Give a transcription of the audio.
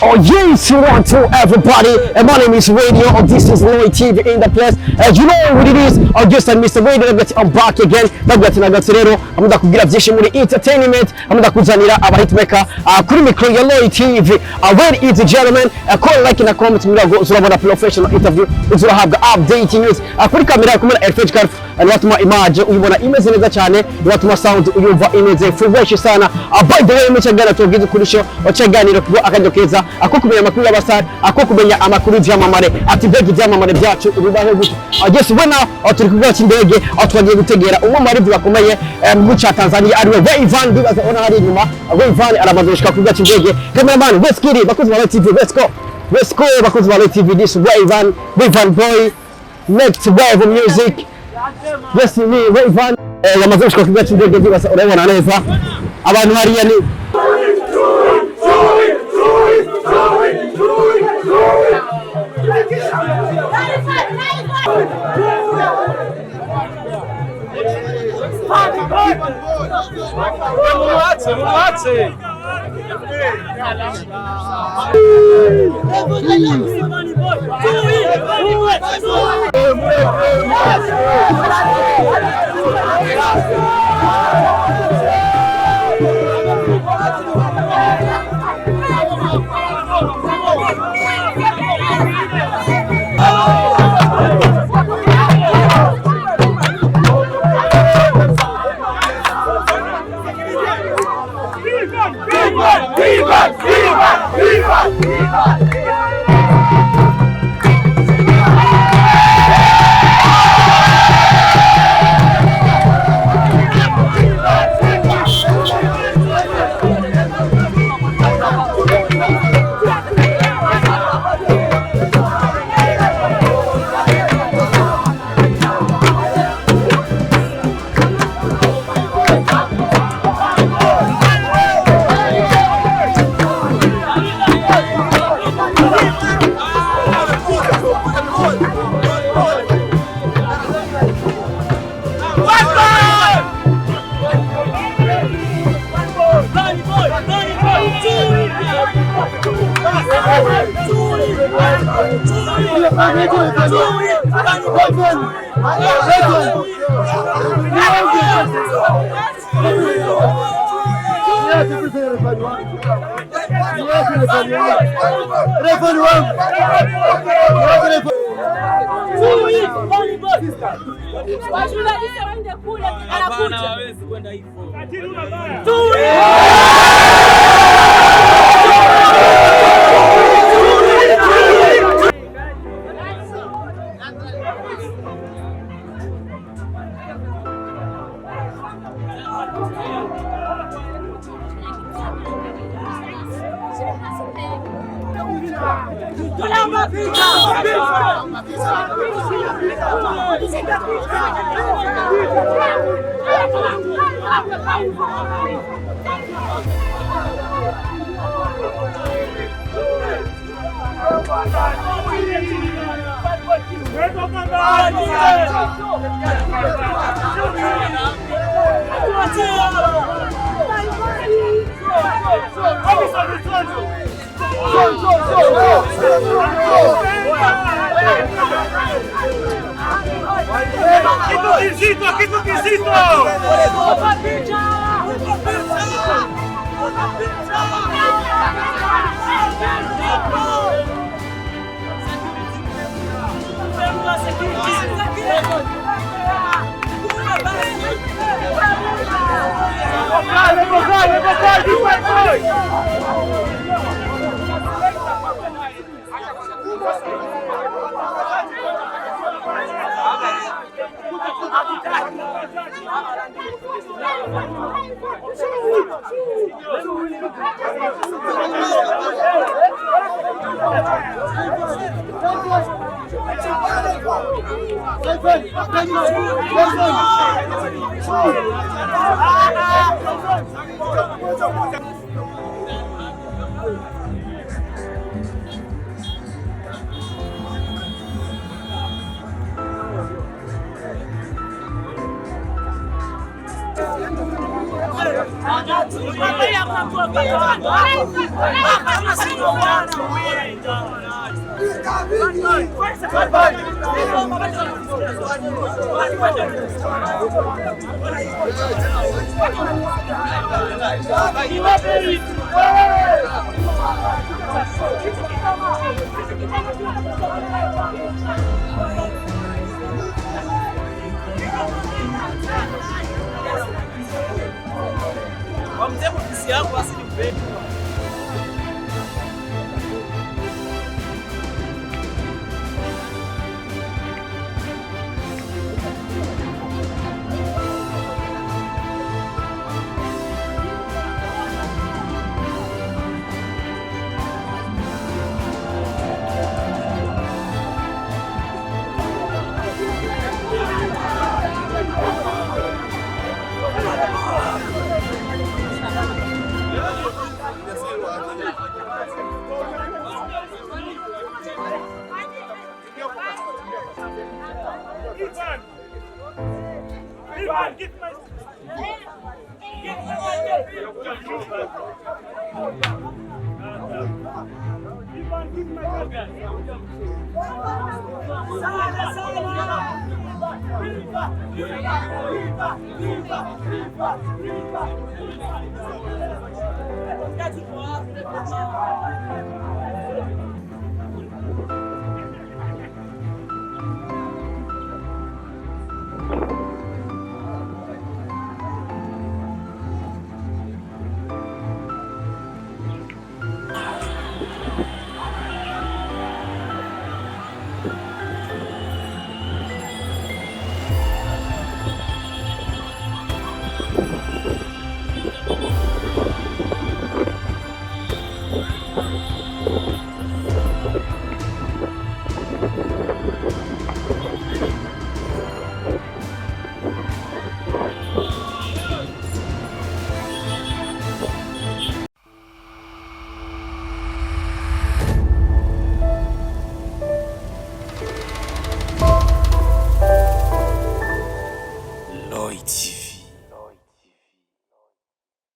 Oh yes, one to everybody, and my name is Radio, and this is Loy TV in the place. You know what it is, I just Mr. Radio, I'm back again. I'm going to give you some entertainment. I'm going to kuzanira abahitmaker kuri micro ya Loy TV. Ladies and gentlemen, call like in a comment murago uzurabona professional interview, uzurahabwa update news. Kuri kamera kumena FH Carf, watuma image uyibona imeze neza cyane, watuma sound uyumva imeze fresh sana. By the way, mchagana tugize kuri show, ochaganira kuba akajyo keza. Ako kumenya amakuru y'abasari, ako kumenya amakuru y'amamare, ati begi y'amamare byacu ubibaho gute. Agese ubona turi kuvuga cy'indege, twagiye gutegera umumare bakomeye mu cha Tanzania ariwe RAYVAN, bibaza ona hari inyuma. RAYVAN aramadoshika kuvuga cy'indege. Cameraman, let's get it, bakozi ba TV, let's go. Let's go, bakozi ba TV, this RAYVAN boy, next wave of music. Yes, me RAYVAN yamadoshika kuvuga cy'indege, bibaza urabona neza. Abantu hariya ni